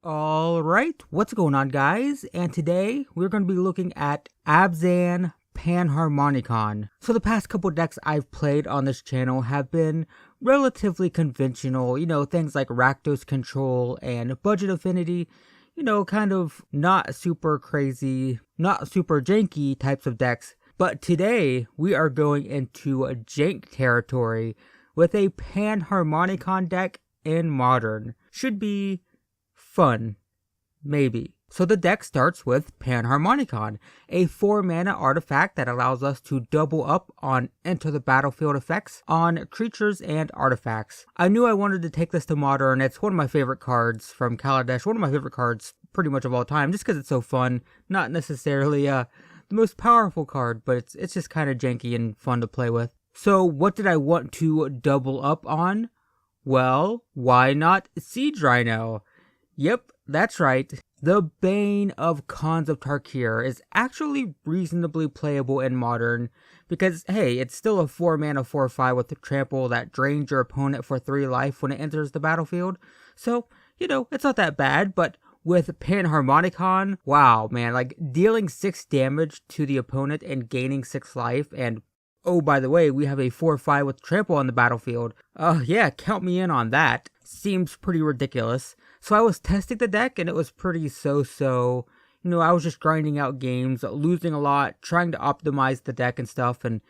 Alright, what's going on guys? And today we're going to be looking at Abzan Panharmonicon. So the past couple decks I've played on this channel have been relatively conventional, things like Rakdos Control and Budget Affinity, kind of not super crazy, not super janky types of decks. But today we are going into a jank territory with a Panharmonicon deck in Modern. Should be fun, maybe. So the deck starts with Panharmonicon, a 4-mana artifact that allows us to double up on enter the battlefield effects on creatures and artifacts. I knew I wanted to take this to Modern. It's one of my favorite cards from Kaladesh, one of my favorite cards pretty much of all time, just because it's so fun. Not necessarily the most powerful card, but it's just kind of janky and fun to play with. So what did I want to double up on? Well, why not Siege Rhino? Yep, that's right. The Bane of Khans of Tarkir is actually reasonably playable in Modern because, hey, it's still a 4-mana 4/5 with the trample that drains your opponent for 3 life when it enters the battlefield. So, it's not that bad, but with Panharmonicon, wow, man, like dealing 6 damage to the opponent and gaining 6 life, and oh, by the way, we have a 4/5 with trample on the battlefield. Yeah, count me in on that. Seems pretty ridiculous. So I was testing the deck and it was pretty so-so. I was just grinding out games, losing a lot, trying to optimize the deck and stuff, and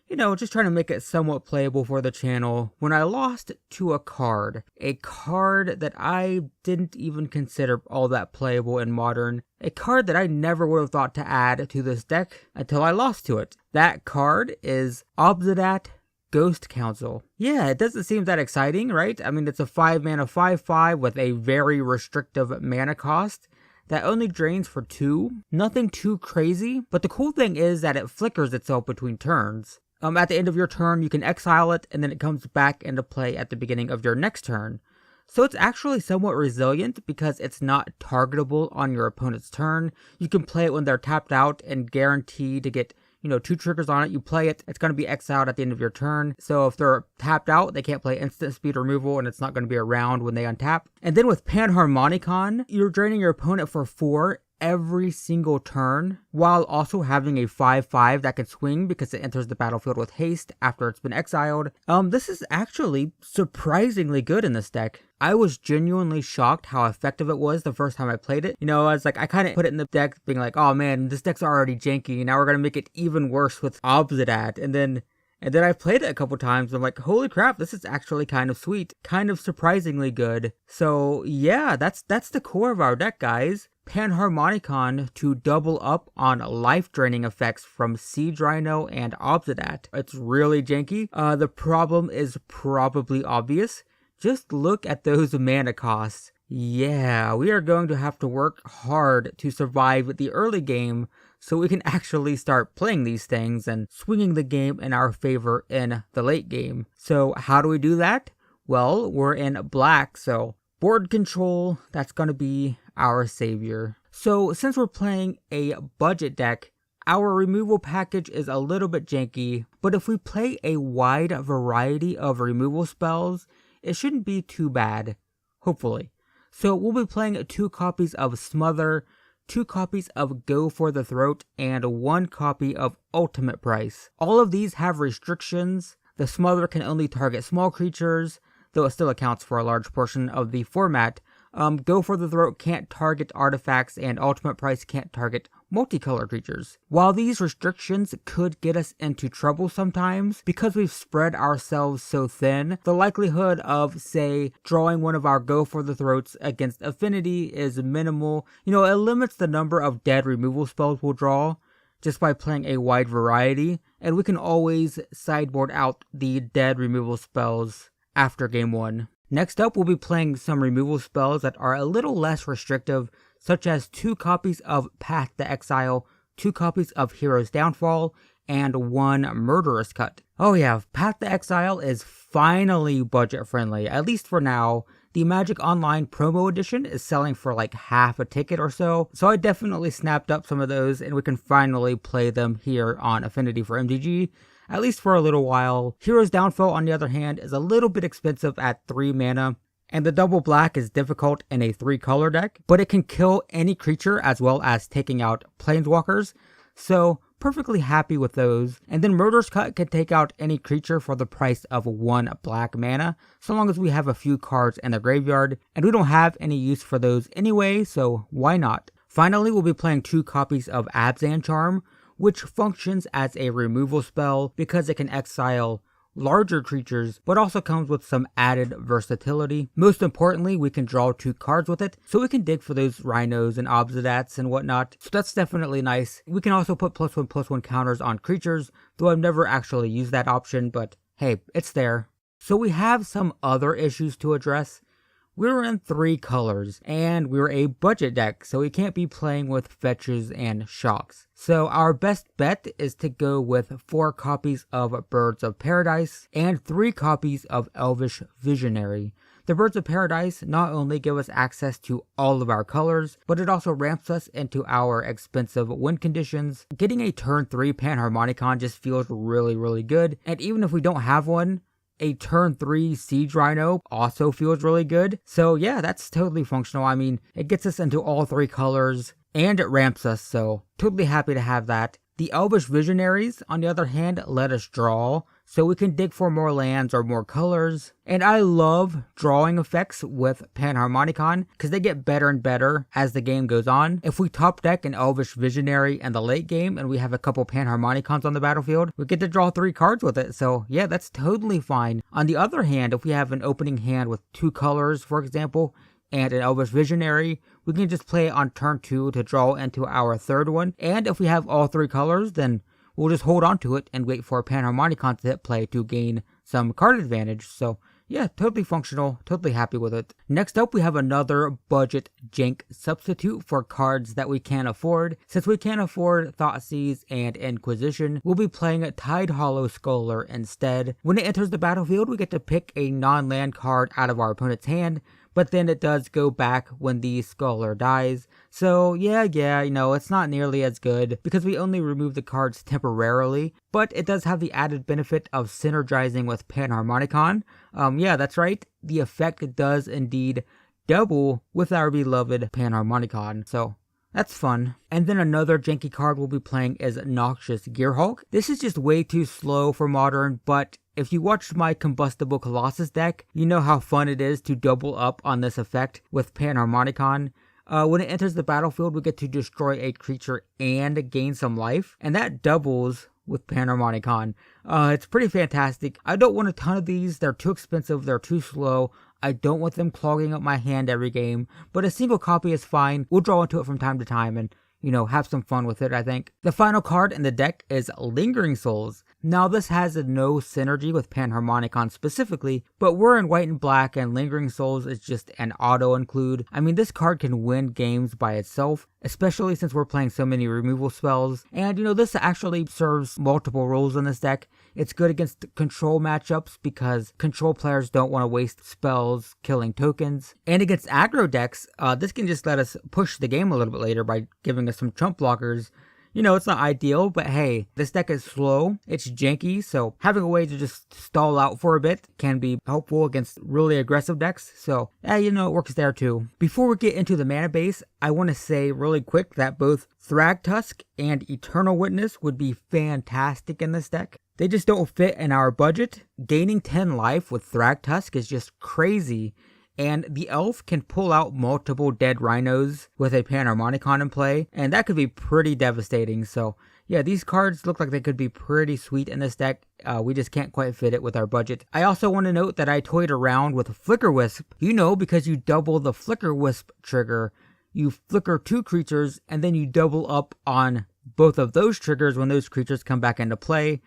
just trying to make it somewhat playable for the channel when I lost to a card that I didn't even consider all that playable in Modern, a card that I never would have thought to add to this deck until I lost to it. That card is Abzan Ghost Council. Yeah, it doesn't seem that exciting, right? I mean, it's a 5-mana 5/5 with a very restrictive mana cost that only drains for 2. Nothing too crazy, but the cool thing is that it flickers itself between turns. At the end of your turn, you can exile it, and then it comes back into play at the beginning of your next turn. So it's actually somewhat resilient because it's not targetable on your opponent's turn. You can play it when they're tapped out and guaranteed to get 2 triggers on it. You play it, it's going to be exiled at the end of your turn. So if they're tapped out, they can't play instant speed removal, and it's not going to be around when they untap. And then with Panharmonicon, you're draining your opponent for 4 every single turn, while also having a 5/5 that can swing because it enters the battlefield with haste after it's been exiled. This is actually surprisingly good in this deck. I was genuinely shocked how effective it was the first time I played it. I was like, I kind of put it in the deck being like, oh man, this deck's already janky, now we're going to make it even worse with Abzan. And then I played it a couple times, and I'm like, holy crap, this is actually kind of sweet, kind of surprisingly good. So yeah, that's the core of our deck, guys. Panharmonicon to double up on life-draining effects from Siege Rhino and Abzan. It's really janky. The problem is probably obvious. Just look at those mana costs. Yeah, we are going to have to work hard to survive the early game so we can actually start playing these things and swinging the game in our favor in the late game. So how do we do that? Well, we're in black, so board control, that's going to be our savior. So since we're playing a budget deck, our removal package is a little bit janky, but if we play a wide variety of removal spells, it shouldn't be too bad, hopefully. So we'll be playing 2 copies of Smother, 2 copies of Go for the Throat, and 1 copy of Ultimate Price. All of these have restrictions. The Smother can only target small creatures, though it still accounts for a large portion of the format. Go for the Throat can't target artifacts, and Ultimate Price can't target multicolor creatures. While these restrictions could get us into trouble sometimes, because we've spread ourselves so thin, the likelihood of, say, drawing one of our Go for the Throats against Affinity is minimal. It limits the number of dead removal spells we'll draw just by playing a wide variety, and we can always sideboard out the dead removal spells after game 1. Next up, we'll be playing some removal spells that are a little less restrictive, such as 2 copies of Path to Exile, 2 copies of Hero's Downfall, and 1 Murderous Cut. Oh yeah, Path to Exile is finally budget friendly, at least for now. The Magic Online promo edition is selling for like half a ticket or so I definitely snapped up some of those, and we can finally play them here on Affinity for MTG. at least for a little while. Hero's Downfall, on the other hand, is a little bit expensive at 3 mana, And the double black is difficult in a 3-color deck, but it can kill any creature as well as taking out planeswalkers. So perfectly happy with those. And then Murder's Cut can take out any creature for the price of 1 black mana, so long as we have a few cards in the graveyard, and we don't have any use for those anyway, so why not? Finally, we'll be playing 2 copies of Abzan Charm, which functions as a removal spell because it can exile larger creatures, but also comes with some added versatility. Most importantly, we can draw 2 cards with it, so we can dig for those rhinos and obsidats and whatnot, so that's definitely nice. We can also put +1/+1 counters on creatures, though I've never actually used that option, but hey, it's there. So we have some other issues to address. We're in 3 colors, and we're a budget deck, so we can't be playing with fetches and shocks. So our best bet is to go with 4 copies of Birds of Paradise and 3 copies of Elvish Visionary. The Birds of Paradise not only give us access to all of our colors, but it also ramps us into our expensive win conditions. Getting a turn 3 Panharmonicon just feels really good, and even if we don't have one, a turn 3 Siege Rhino also feels really good. So yeah, that's totally functional. I mean, it gets us into all 3 colors and it ramps us, so totally happy to have that. The Elvish Visionaries, on the other hand, let us draw, so we can dig for more lands or more colors. And I love drawing effects with Panharmonicon, because they get better and better as the game goes on. If we top deck an Elvish Visionary in the late game, and we have a couple Panharmonicons on the battlefield, we get to draw 3 cards with it, so yeah, that's totally fine. On the other hand, if we have an opening hand with 2 colors, for example, and an Elvish Visionary, we can just play it on turn 2 to draw into our 3rd one. And if we have all 3 colors, then we'll just hold on to it and wait for a Panharmonicon to hit play to gain some card advantage. So yeah, totally functional, totally happy with it. Next up, we have another budget jank substitute for cards that we can't afford. Since we can't afford Thoughtseize and Inquisition, we'll be playing a Tidehollow Scholar instead. When it enters the battlefield, we get to pick a non-land card out of our opponent's hand, but then it does go back when the Scholar dies. So yeah, it's not nearly as good because we only remove the cards temporarily, but it does have the added benefit of synergizing with Panharmonicon. Yeah, that's right, the effect does indeed double with our beloved Panharmonicon, so that's fun. And then another janky card we'll be playing is Noxious Gearhulk. This is just way too slow for Modern, but if you watched my Combustible Colossus deck, you know how fun it is to double up on this effect with Panharmonicon. When it enters the battlefield, we get to destroy a creature and gain some life, and that doubles with Panharmonicon. It's pretty fantastic. I don't want a ton of these, they're too expensive, they're too slow. I don't want them clogging up my hand every game, but a single copy is fine. We'll draw into it from time to time and, have some fun with it, I think. The final card in the deck is Lingering Souls. Now, this has no synergy with Panharmonicon specifically, but we're in white and black, and Lingering Souls is just an auto-include. I mean, this card can win games by itself, especially since we're playing so many removal spells. And, this actually serves multiple roles in this deck. It's good against control matchups because control players don't want to waste spells killing tokens. And against aggro decks, this can just let us push the game a little bit later by giving us some chump blockers. It's not ideal, but hey, this deck is slow, it's janky, so having a way to just stall out for a bit can be helpful against really aggressive decks, so yeah, it works there too. Before we get into the mana base, I want to say really quick that both Thragtusk and Eternal Witness would be fantastic in this deck. They just don't fit in our budget. Gaining 10 life with Thragtusk is just crazy. And the elf can pull out multiple dead rhinos with a Panharmonicon in play, and that could be pretty devastating. So yeah, these cards look like they could be pretty sweet in this deck. We just can't quite fit it with our budget. I also want to note that I toyed around with Flicker Wisp. Because you double the Flicker Wisp trigger, you flicker 2 creatures, and then you double up on both of those triggers when those creatures come back into play.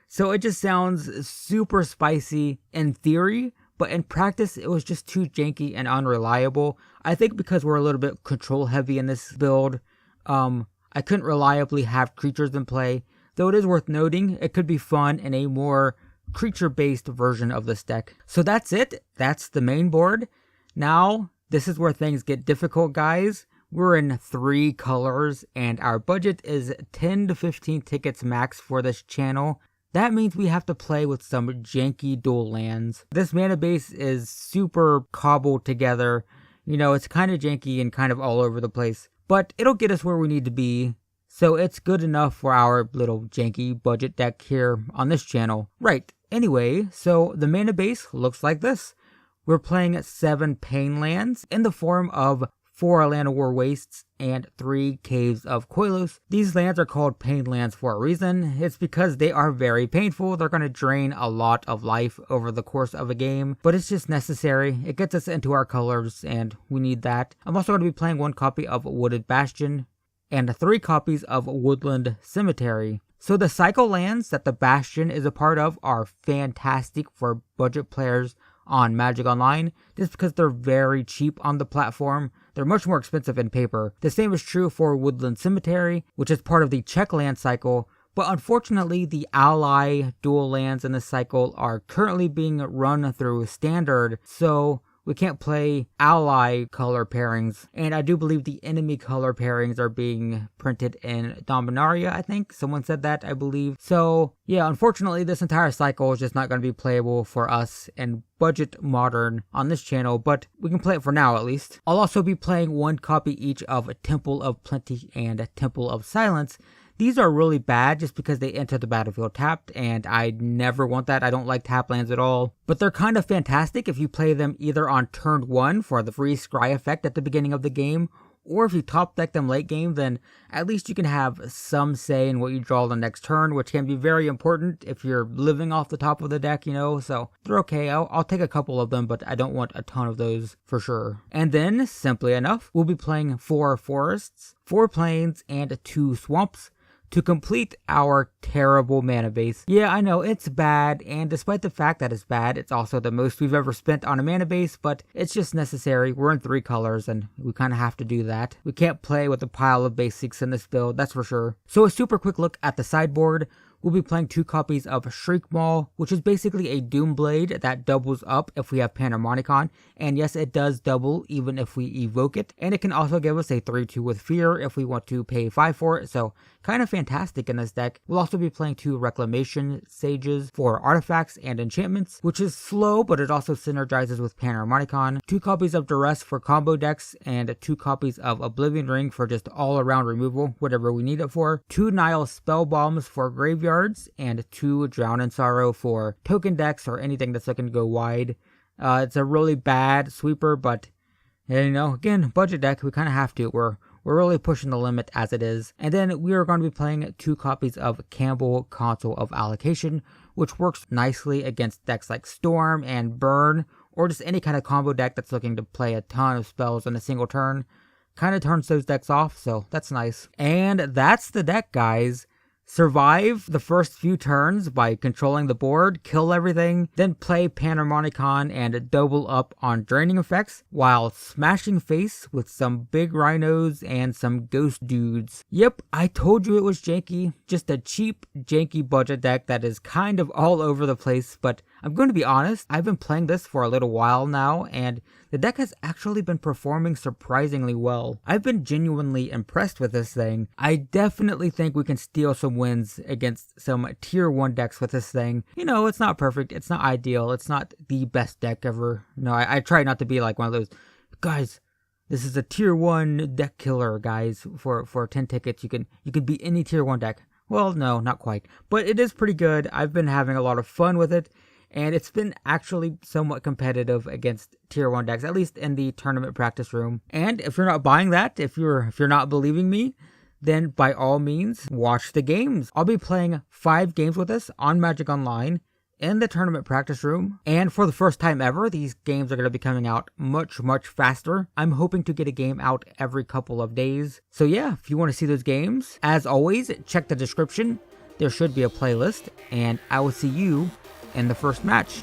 So it just sounds super spicy in theory, but in practice, it was just too janky and unreliable. I think because we're a little bit control heavy in this build, I couldn't reliably have creatures in play. Though it is worth noting, it could be fun in a more creature-based version of this deck. So that's it. That's the main board. Now, this is where things get difficult, guys. We're in 3 colors, and our budget is 10 to 15 tickets max for this channel. that means we have to play with some janky dual lands. This mana base is super cobbled together. You know, it's kind of janky and kind of all over the place, but it'll get us where we need to be. So it's good enough for our little janky budget deck here on this channel. Right, anyway, so the mana base looks like this. We're playing 7 Pain lands in the form of 4 Land of War Wastes and 3 Caves of Koilos. These lands are called Pain lands for a reason. It's because they are very painful. They're going to drain a lot of life over the course of a game, but it's just necessary. It gets us into our colors, and we need that. I'm also going to be playing 1 copy of Wooded Bastion and 3 copies of Woodland Cemetery. So the cycle lands that the Bastion is a part of are fantastic for budget players on Magic Online, just because they're very cheap on the platform. They're much more expensive in paper. The same is true for Woodland Cemetery, which is part of the check land cycle, but unfortunately the ally dual lands in this cycle are currently being run through standard, so we can't play ally color pairings, and I do believe the enemy color pairings are being printed in Dominaria, I think. Someone said that, I believe. So, yeah, unfortunately, this entire cycle is just not going to be playable for us in budget modern on this channel, but we can play it for now at least. I'll also be playing 1 copy each of Temple of Plenty and Temple of Silence. These are really bad just because they enter the battlefield tapped, and I never want that. I don't like tap lands at all. But they're kind of fantastic if you play them either on turn 1 for the free scry effect at the beginning of the game, or if you top deck them late game, then at least you can have some say in what you draw the next turn, which can be very important if you're living off the top of the deck, you know, so they're okay. I'll take a couple of them, but I don't want a ton of those for sure. And then, simply enough, we'll be playing 4 forests, 4 plains, and 2 swamps to complete our terrible mana base. Yeah, I know, it's bad, and despite the fact that it's bad, it's also the most we've ever spent on a mana base, but it's just necessary. We're in 3 colors, and we kind of have to do that. We can't play with a pile of basics in this build, that's for sure. So a super quick look at the sideboard. We'll be playing 2 copies of Shriek Maul, which is basically a Doomblade that doubles up if we have Panharmonicon. And yes, it does double even if we evoke it. And it can also give us a 3/2 with Fear if we want to pay 5 for it. So kind of fantastic in this deck. We'll also be playing 2 Reclamation Sages for artifacts and enchantments, which is slow, but it also synergizes with Panharmonicon. 2 copies of Duress for combo decks, and 2 copies of Oblivion Ring for just all-around removal, whatever we need it for. 2 Nile Spell Bombs for graveyards, and 2 Drown in Sorrow for token decks or anything that's looking to go wide. It's a really bad sweeper, but you know, again, budget deck, we kind of have to. We're really pushing the limit as it is. And then we are going to be playing 2 copies of Campbell Console of Allocation, which works nicely against decks like Storm and Burn, or just any kind of combo deck that's looking to play a ton of spells in a single turn. Kind of turns those decks off, so that's nice. And that's the deck, guys. Survive the first few turns by controlling the board, kill everything, then play Panharmonicon and double up on draining effects, while smashing face with some big rhinos and some ghost dudes. Yep, I told you it was janky. Just a cheap, janky budget deck that is kind of all over the place, but I'm going to be honest, I've been playing this for a little while now, and the deck has actually been performing surprisingly well. I've been genuinely impressed with this thing. I definitely think we can steal some wins against some tier 1 decks with this thing. You know, it's not perfect, it's not ideal, it's not the best deck ever. No, I try not to be like one of those, guys, this is a tier 1 deck killer, guys. For 10 tickets, you can beat any tier 1 deck. Well, no, not quite. But it is pretty good. I've been having a lot of fun with it, and it's been actually somewhat competitive against tier 1 decks, at least in the tournament practice room. And if you're not buying that, if you're not believing me, then by all means, watch the games. I'll be playing 5 games with us on Magic Online in the tournament practice room. And for the first time ever, these games are going to be coming out much, much faster. I'm hoping to get a game out every couple of days. So yeah, if you want to see those games, as always, check the description. There should be a playlist, and I will see you in the first match.